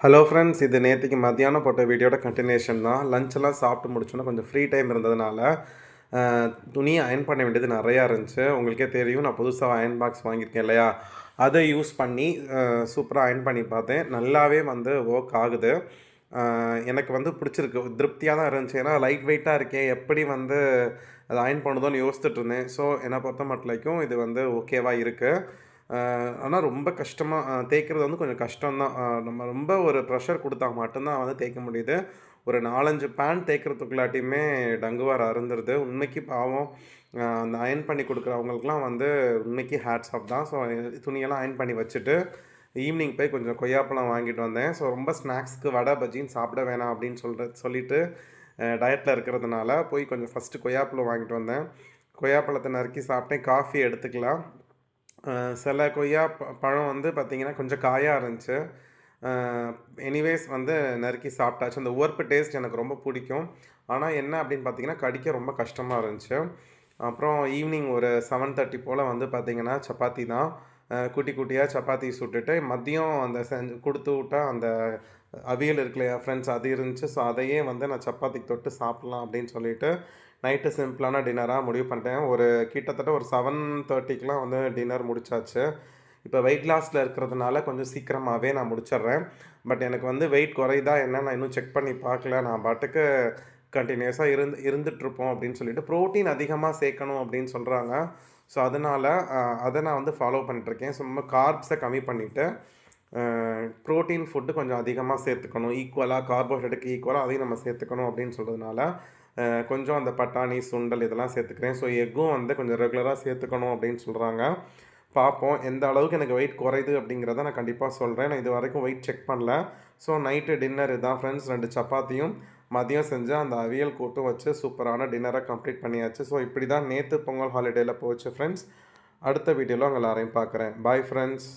Hello friends, இது நேத்திக்கு மத்தியானம் போட்ட வீடியோட கன்டினியூஷன் தான். லஞ்செல்லாம் சாப்பிட்டு முடிச்சோன்னா கொஞ்சம் ஃப்ரீ டைம் இருந்ததுனால, அ துணிய அயர்ன் பண்ண வேண்டியது நெறையா இருந்துச்சு. உங்களுக்கே தெரியும், நான் புதுசா அயர்ன் பாக்ஸ் வாங்கியிருக்கேன் இல்லையா? அதை யூஸ் பண்ணி சூப்பரா அயர்ன் பண்ணி பார்த்தேன். நல்லாவே வந்து ஒர்க் ஆகுது. அ எனக்கு வந்து பிடிச்சிருக்கு. திருப்தியா தான் இருந்துச்சு. ஏன்னா லைட் வெயிட்டா இருக்கே, எப்படி வந்து அத அயர்ன் பண்ணுதோன்னு யோசிச்சுட்டு இருந்தேன். ஸோ என்ன பொறுத்த மட்டும் இது வந்து ஓகேவா இருக்கு. ஆனா ரொம்ப கஷ்டமா தேய்க்கிறது வந்து கொஞ்சம் கஷ்டம் தான். நம்ம ரொம்ப ஒரு ப்ரெஷர் குடுத்தா மட்டும் தான் வந்து தேய்க்க முடியுது. ஒரு 4, 5 பேண்ட் தேய்க்கிறதுக்குள்ளாட்டியுமே டங்குவார் அருந்துருது. உண்மைக்கு பாவம். அந்த அயர்ன் பண்ணி குடுக்குறவங்களுக்குலாம் வந்து உண்மைக்கு ஹேட்ஸ் ஆஃப் தான். ஸோ துணியெல்லாம் அயர்ன் பண்ணி வச்சுட்டு, ஈவினிங் போய் கொஞ்சம் கொய்யாப்பழம் வாங்கிட்டு வந்தேன். ஸோ ரொம்ப ஸ்நாக்ஸ்க்கு வடை, பஜ்ஜின்னு சாப்பிட வேணாம் அப்படின்னு சொல்லிட்டு டயட்ல இருக்கிறதுனால போய் கொஞ்சம் ஃபர்ஸ்ட்டு கொய்யாப்பழம் வாங்கிட்டு வந்தேன். கொய்யாப்பழத்த நறுக்கி சாப்பிட்டேன். காஃபி எடுத்துக்கலாம். அ சில பழம் வந்து பார்த்தீங்கன்னா, கொஞ்சம் காயா இருந்துச்சு. அ எனிவேஸ் வந்து நறுக்கி சாப்பிட்டாச்சு. அந்த உவர்ப்பு டேஸ்ட் எனக்கு ரொம்ப பிடிக்கும். ஆனா என்ன அப்படின்னு பார்த்தீங்கன்னா, கடிக்க ரொம்ப கஷ்டமா இருந்துச்சு. அப்புறம் ஈவினிங் ஒரு 7:30 போல வந்து பார்த்தீங்கன்னா, சப்பாத்தி தான். குட்டி குட்டியா சப்பாத்தி சுட்டுட்டு, மதியம் அந்த செஞ்சு குடுத்து விட்ட அந்த அவியல் இருக்கு இல்லையா ஃப்ரெண்ட்ஸ், அது இருந்துச்சு. ஸோ அதையே வந்து நான் சப்பாத்திக்கு தொட்டு சாப்பிடலாம் அப்படின்னு சொல்லிட்டு, நைட்டு சிம்பிளான டின்னரா முடிவு பண்ணிட்டேன். கிட்டத்தட்ட ஒரு 7:30க்குலாம் வந்து டின்னர் முடிச்சாச்சு. இப்போ வெயிட் லாஸ்ல இருக்கிறதுனால கொஞ்சம் சீக்கிரமாவே நான் முடிச்சிடுறேன். பட் எனக்கு வந்து வெயிட் குறையுதா என்னன்னு நான் இன்னும் செக் பண்ணி பார்க்கல. நான் பாட்டுக்கு கன்டினியூஸா இருந்துட்டுருப்போம் அப்படின்னு சொல்லிட்டு, புரோட்டீன் அதிகமா சேர்க்கணும் அப்படின்னு சொல்றாங்க. ஸோ அதனால அத நான் வந்து ஃபாலோ பண்ணிட்டுருக்கேன். சும்மா கார்ப்ஸ கம்மி பண்ணிட்டு, அ புரோட்டீன் ஃபுட்டு கொஞ்சம் அதிகமா சேர்த்துக்கணும். கார்போஹைட்ரேட்டுக்கு ஈக்குவலா அதையும் நம்ம சேர்த்துக்கணும் அப்படின்னு சொல்றதுனால, கொஞ்சம் அந்த பட்டாணி, சுண்டல் இதெல்லாம் சேர்த்துக்கிறேன். ஸோ எக்கும் வந்து கொஞ்சம் ரெகுலரா சேர்த்துக்கணும் அப்படின்னு சொல்றாங்க. பார்ப்போம். எந்த அளவுக்கு எனக்கு வெயிட் குறையுது அப்படிங்கிறத நான் கண்டிப்பா சொல்றேன். நான் இதுவரைக்கும் வெயிட் செக் பண்ணல. ஸோ நைட்டு டின்னர் இதான் ஃப்ரெண்ட்ஸ். 2 சப்பாத்தியும், மதியம் செஞ்ச அந்த அவியல் கூட்டும் வச்சு சூப்பரான டின்னர கம்ப்ளீட் பண்ணியாச்சு. ஸோ இப்படி தான் நேத்து பொங்கல் ஹாலிடேல போச்சு ஃப்ரெண்ட்ஸ். அடுத்த வீடியோல உங்க எல்லாரையும் பார்க்குறேன். Bye friends.